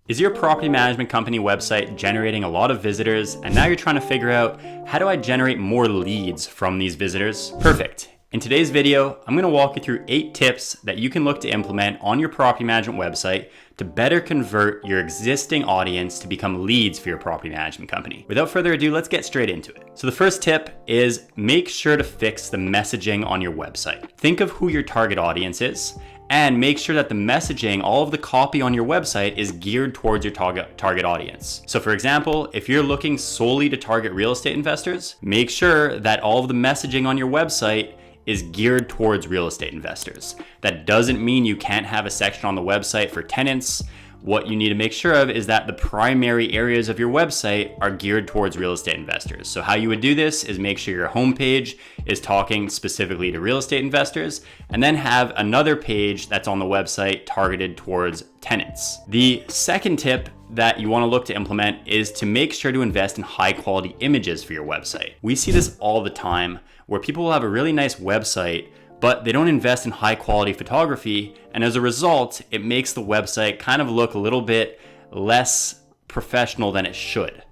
Is your property management company website generating a lot of visitors and now you're trying to figure out, how do I generate more leads from these visitors? Perfect. In today's video, I'm going to walk you through 8 tips that you can look to implement on your property management website to better convert your existing audience to become leads for your property management company. Without further ado, let's get straight into it. So the first tip is make sure to fix the messaging on your website. Think of who your target audience is and make sure that the messaging, all of the copy on your website is geared towards your target audience. So for example, if you're looking solely to target real estate investors, make sure that all of the messaging on your website is geared towards real estate investors. That doesn't mean you can't have a section on the website for tenants. What you need to make sure of is that the primary areas of your website are geared towards real estate investors. So how you would do this is make sure your homepage is talking specifically to real estate investors, and then have another page that's on the website targeted towards tenants. The second tip that you want to look to implement is to make sure to invest in high quality images for your website. We see this all the time where people will have a really nice website, but they don't invest in high quality photography. And as a result, it makes the website kind of look a little bit less professional than it should.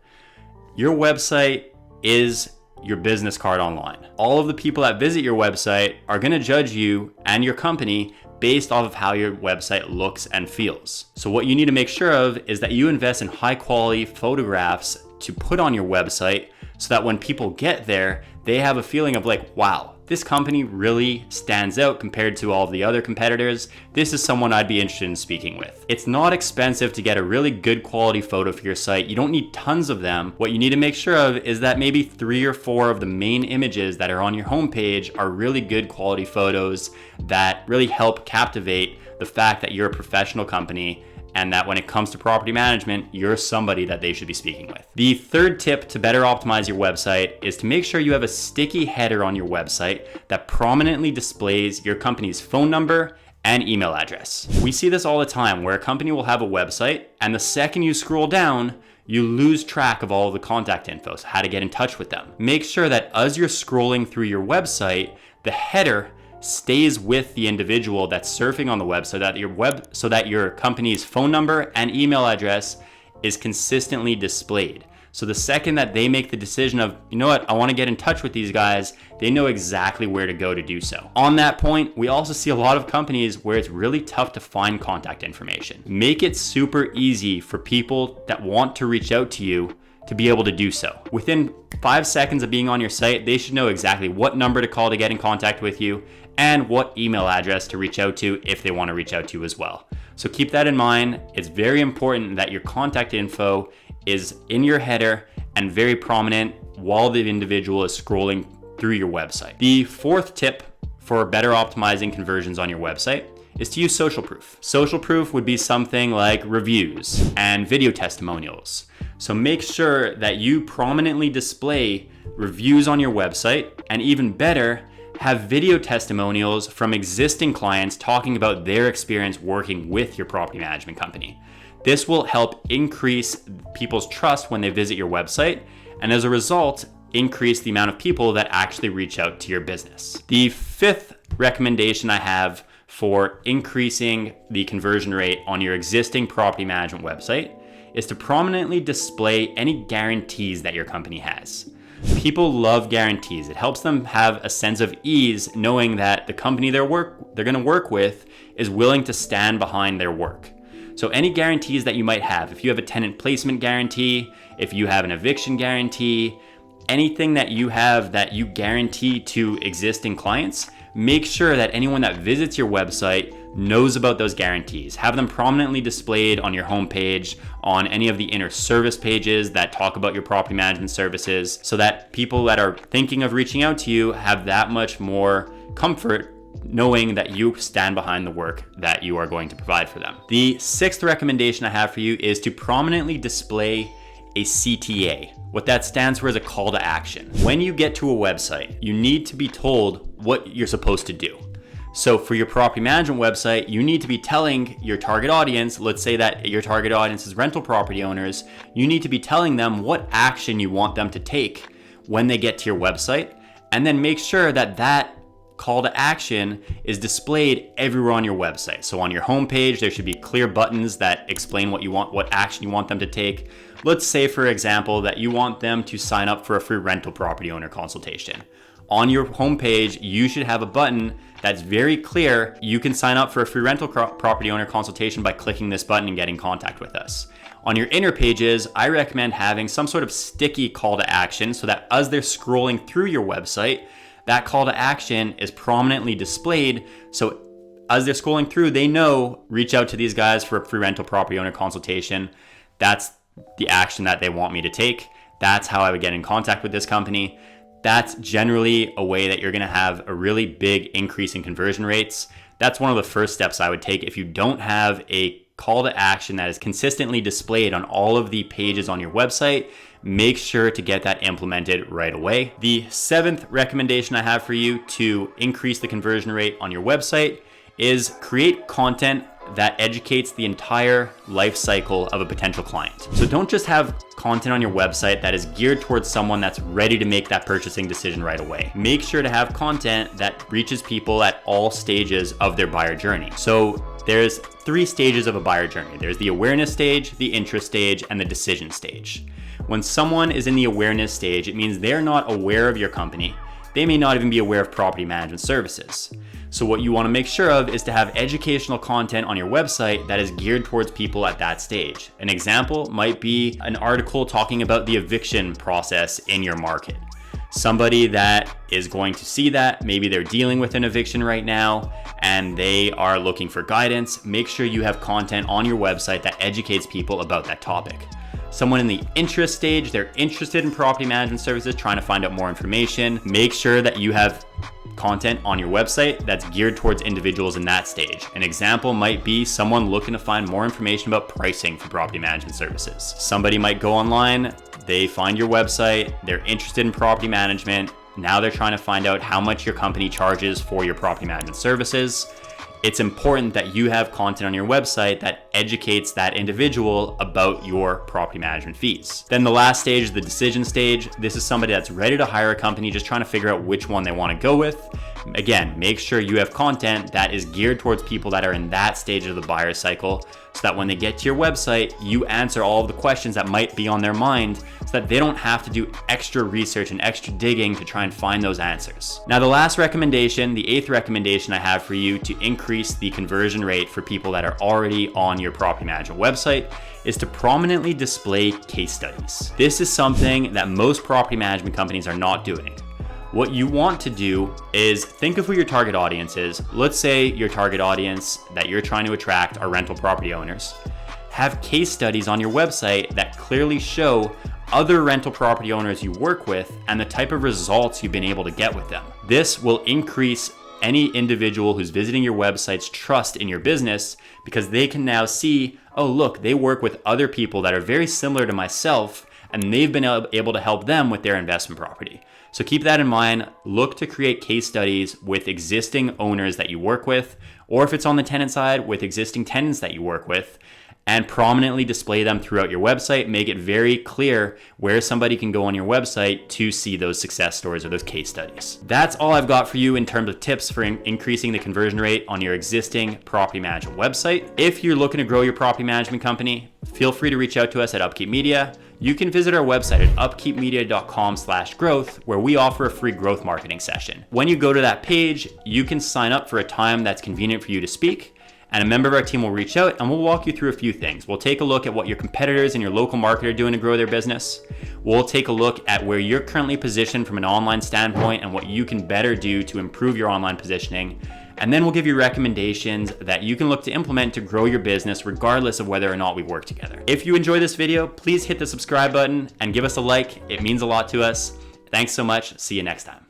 Your website is your business card online. All of the people that visit your website are going to judge you and your company based off of how your website looks and feels. So what you need to make sure of is that you invest in high quality photographs to put on your website so that when people get there, they have a feeling of like, wow, this company really stands out compared to all of the other competitors. This is someone I'd be interested in speaking with. It's not expensive to get a really good quality photo for your site. You don't need tons of them. What you need to make sure of is that maybe 3 or 4 of the main images that are on your homepage are really good quality photos that really help captivate the fact that you're a professional company and that when it comes to property management, you're somebody that they should be speaking with. The third tip to better optimize your website is to make sure you have a sticky header on your website that prominently displays your company's phone number and email address. We see this all the time where a company will have a website and the second you scroll down, you lose track of all of the contact info, so how to get in touch with them. Make sure that as you're scrolling through your website, the header stays with the individual that's surfing on the web so that your company's phone number and email address is consistently displayed. So the second that they make the decision of, you know what, I want to get in touch with these guys, they know exactly where to go to do so. On that point, we also see a lot of companies where it's really tough to find contact information. Make it super easy for people that want to reach out to you to be able to do so. Within 5 seconds of being on your site, they should know exactly what number to call to get in contact with you and what email address to reach out to if they want to reach out to you as well. So keep that in mind. It's very important that your contact info is in your header and very prominent while the individual is scrolling through your website. The fourth tip for better optimizing conversions on your website is to use social proof. Social proof would be something like reviews and video testimonials. So make sure that you prominently display reviews on your website, and even better, have video testimonials from existing clients talking about their experience working with your property management company. This will help increase people's trust when they visit your website, and as a result, increase the amount of people that actually reach out to your business. The fifth recommendation I have for increasing the conversion rate on your existing property management website is to prominently display any guarantees that your company has. People love guarantees. It helps them have a sense of ease knowing that the company they're going to work with is willing to stand behind their work. So any guarantees that you might have, if you have a tenant placement guarantee, if you have an eviction guarantee, anything that you have that you guarantee to existing clients, make sure that anyone that visits your website knows about those guarantees. Have them prominently displayed on your homepage, on any of the inner service pages that talk about your property management services, so that people that are thinking of reaching out to you have that much more comfort knowing that you stand behind the work that you are going to provide for them. The sixth recommendation I have for you is to prominently display a CTA. What that stands for is a call to action. When you get to a website, you need to be told what you're supposed to do. So for your property management website, you need to be telling your target audience, let's say that your target audience is rental property owners, you need to be telling them what action you want them to take when they get to your website, and then make sure that that call to action is displayed everywhere on your website. So on your homepage, there should be clear buttons that explain what you want, what action you want them to take. Let's say, for example, that you want them to sign up for a free rental property owner consultation. On your homepage, you should have a button that's very clear. You can sign up for a free rental property owner consultation by clicking this button and getting in contact with us. On your inner pages, I recommend having some sort of sticky call to action so that as they're scrolling through your website, that call to action is prominently displayed. So as they're scrolling through, they know, reach out to these guys for a free rental property owner consultation. That's the action that they want me to take. That's how I would get in contact with this company. That's generally a way that you're gonna have a really big increase in conversion rates. That's one of the first steps I would take. If you don't have a call to action that is consistently displayed on all of the pages on your website, make sure to get that implemented right away. The seventh recommendation I have for you to increase the conversion rate on your website is create content that educates the entire life cycle of a potential client. So don't just have content on your website that is geared towards someone that's ready to make that purchasing decision right away. Make sure to have content that reaches people at all stages of their buyer journey. So there's 3 stages of a buyer journey. There's the awareness stage, the interest stage, and the decision stage. When someone is in the awareness stage, it means they're not aware of your company. They may not even be aware of property management services. So what you want to make sure of is to have educational content on your website that is geared towards people at that stage. An example might be an article talking about the eviction process in your market. Somebody that is going to see that, maybe they're dealing with an eviction right now and they are looking for guidance. Make sure you have content on your website that educates people about that topic. Someone in the interest stage, they're interested in property management services, trying to find out more information. Make sure that you have content on your website that's geared towards individuals in that stage. An example might be someone looking to find more information about pricing for property management services. Somebody might go online, they find your website, they're interested in property management. Now they're trying to find out how much your company charges for your property management services. It's important that you have content on your website that educates that individual about your property management fees. Then the last stage is the decision stage. This is somebody that's ready to hire a company, just trying to figure out which one they want to go with. Again, make sure you have content that is geared towards people that are in that stage of the buyer cycle, so that when they get to your website, you answer all of the questions that might be on their mind, so that they don't have to do extra research and extra digging to try and find those answers. Now, the last recommendation, the 8th recommendation I have for you to increase the conversion rate for people that are already on your property management website is to prominently display case studies. This is something that most property management companies are not doing. What you want to do is think of who your target audience is. Let's say your target audience that you're trying to attract are rental property owners. Have case studies on your website that clearly show other rental property owners you work with and the type of results you've been able to get with them. This will increase any individual who's visiting your website's trust in your business, because they can now see, oh look, they work with other people that are very similar to myself and they've been able to help them with their investment property. So keep that in mind. Look to create case studies with existing owners that you work with, or if it's on the tenant side, with existing tenants that you work with, and prominently display them throughout your website. Make it very clear where somebody can go on your website to see those success stories or those case studies. That's all I've got for you in terms of tips for increasing the conversion rate on your existing property management website. If you're looking to grow your property management company, feel free to reach out to us at Upkeep Media. You can visit our website at upkeepmedia.com/growth, where we offer a free growth marketing session. When you go to that page, you can sign up for a time that's convenient for you to speak, and a member of our team will reach out and we'll walk you through a few things. We'll take a look at what your competitors in your local market are doing to grow their business. We'll take a look at where you're currently positioned from an online standpoint and what you can better do to improve your online positioning. And then we'll give you recommendations that you can look to implement to grow your business regardless of whether or not we work together. If you enjoy this video, please hit the subscribe button and give us a like. It means a lot to us. Thanks so much. See you next time.